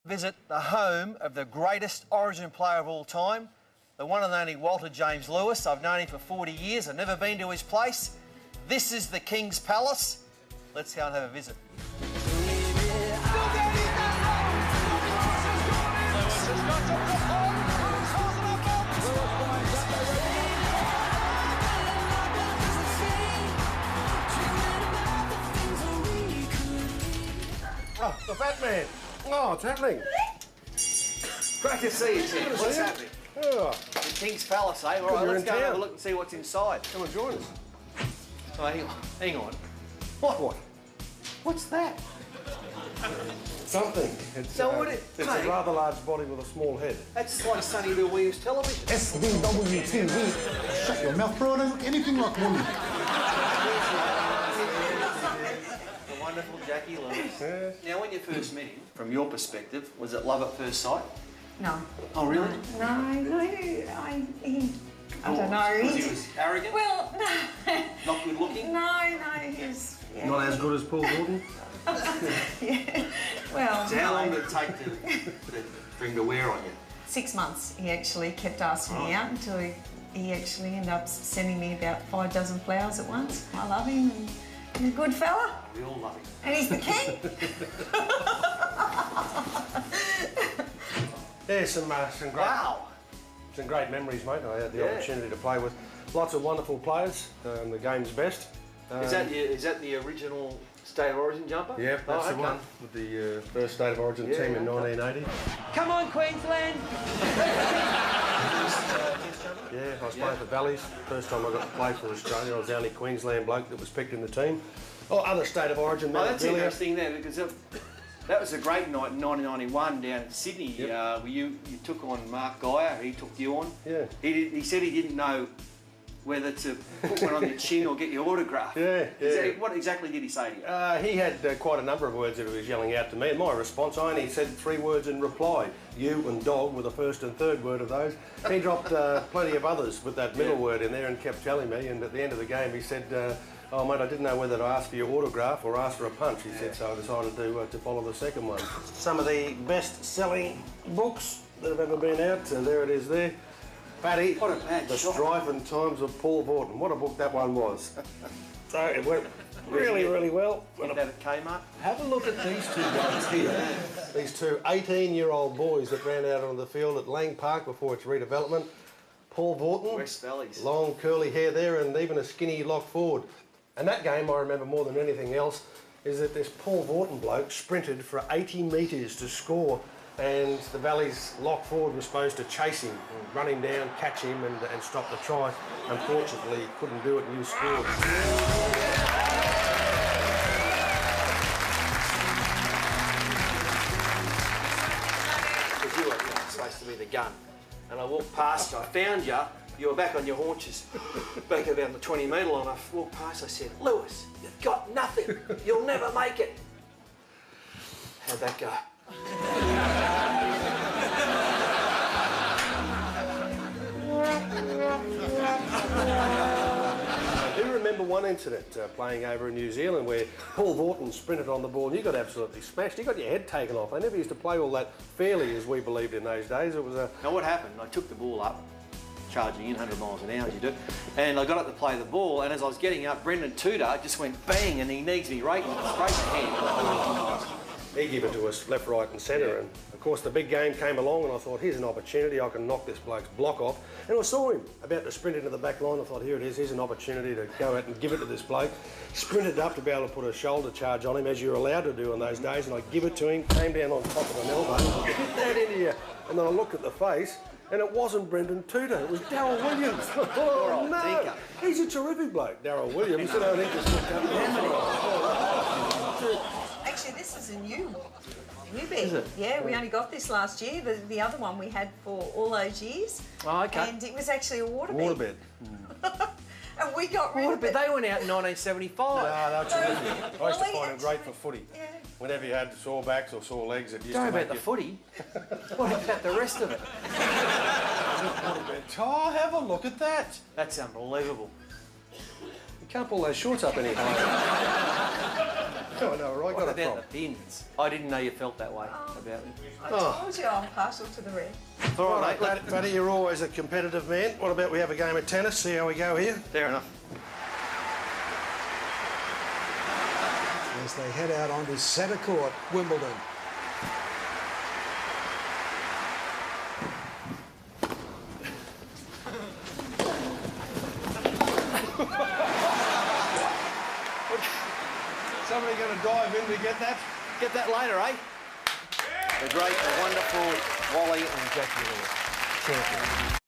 Visit the home of the greatest Origin player of all time, the one and only Walter James Lewis. I've known him for 40 years. I've never been to his place. This is the King's Palace. Let's go and have a visit. Oh, the fat man. Oh, it's happening. Great to see you, Tim. What's happening? Oh, The King's Palace, eh? All right, You're let's in go and have a town. look and see what's inside. come and join us. Oh, hang on. Hang on. What? What's that? Something. It's, So what it's mate, a rather large body with a small head. that's like Sonny Bill Williams television. SBW-TV. Shut your mouth, bro. I don't look anything like women. The wonderful Jackie Lewis. Yeah. Now, when you first met him, from your perspective, was it love at first sight? No. Oh, really? No, I don't know. Because he was arrogant? Well, no. Not good looking? No, he was... Yeah. Not as good as Paul Gordon. Yeah. Well, So how long no. did it take for him to wear on you? 6 months. He actually kept asking me out until he actually ended up sending me about 5 dozen flowers at once. I love him and he's a good fella. We all love him. And he's the king. Yeah, some Wow! great memories, mate. I had the Yeah. opportunity to play with lots of wonderful players. The game's best. Is that the original State of Origin jumper? Yeah, that's Oh, the one with the first State of Origin Yeah, team in yeah. 1980. Come on, Queensland! Yeah, I was playing for Valleys. First time I got to play for Australia, I was the only Queensland bloke that was picked in the team. Oh, other State of Origin, Oh, that's memorabilia. interesting there, because that was a great night in 1991 down in Sydney. Yep. Where you took on Mark Geyer, he took you on. Yeah. He said he didn't know whether to put one on your chin or get your autograph. Yeah, yeah. What exactly did he say to you? He had quite a number of words that he was yelling out to me. And my response, I only said 3 words in reply. You and dog were the first and third word of those. He dropped plenty of others with that middle word in there and kept telling me. And at the end of the game, he said, oh, mate, I didn't know whether to ask for your autograph or ask for a punch. He said, so I decided to follow the second one. Some of the best-selling books that have ever been out. There it is there. Paddy, What a bad The shot. Strife and Times of Paul Vorton. What a book that one was. So it went really, really well. Get that at Kmart? Have a look at these two guys here. These two 18-year-old boys that ran out onto the field at Lang Park before its redevelopment. Paul Vorton, West Valleys. long curly hair there and even a skinny lock forward. And that game I remember more than anything else is that this Paul Vorton bloke sprinted for 80 metres to score, and the Valleys lock forward was supposed to chase him, run him down, catch him and stop the try. Unfortunately, he couldn't do it and you scored. Because you were supposed to be the gun. And I walked past you, I found you, you were back on your haunches, back about the 20-metre line. I walked past, I said, Lewis, you've got nothing. You'll never make it. How'd that go? I do remember one incident playing over in New Zealand where Paul Vorton sprinted on the ball and you got absolutely smashed. You got your head taken off. They never used to play all that fairly as we believed in those days. It was a... Now what happened, I took the ball up, charging in 100 miles an hour as you do, and I got up to play the ball, and as I was getting up, Brendan Tudor just went bang and he knees me right straight in the head. He gave it to us left, right and centre, and of course the big game came along and I thought, here's an opportunity, I can knock this bloke's block off. And I saw him about to sprint into the back line. I thought, here it is, here's an opportunity to go out and give it to this bloke. Sprinted up to be able to put a shoulder charge on him, as you're allowed to do in those days, and I give it to him, came down on top of an elbow, hit that into you. And then I looked at the face, and it wasn't Brendan Tudor, it was Darryl Williams. Oh, old no! tinker. He's a terrific bloke, Darryl Williams. I don't think he's Actually, this is a newbie. Yeah, we only got this last year. The other one we had for all those years. Oh, okay. And it was actually a waterbed. Waterbed. And we got rid of But it. they went out in 1975. No, terrific. I used to Well, find him great for footy. Yeah. Whenever you had sore backs or sore legs, it used Don't to about make the you... footy. What about the rest of it? Oh, have a look at that. That's unbelievable. You can't pull those shorts up any higher. Oh, no, right, What got a about prop. the pins? I didn't know you felt that way about me. I told you I'm partial to the red. All Right, right, mate. Paddy, you're always a competitive man. What about we have a game of tennis, see how we go here? Fair enough. As they head out onto centre court, Wimbledon. Somebody going to dive in to get that? Get that later, eh? The great, the wonderful Wally and Jackie Lewis. Champion.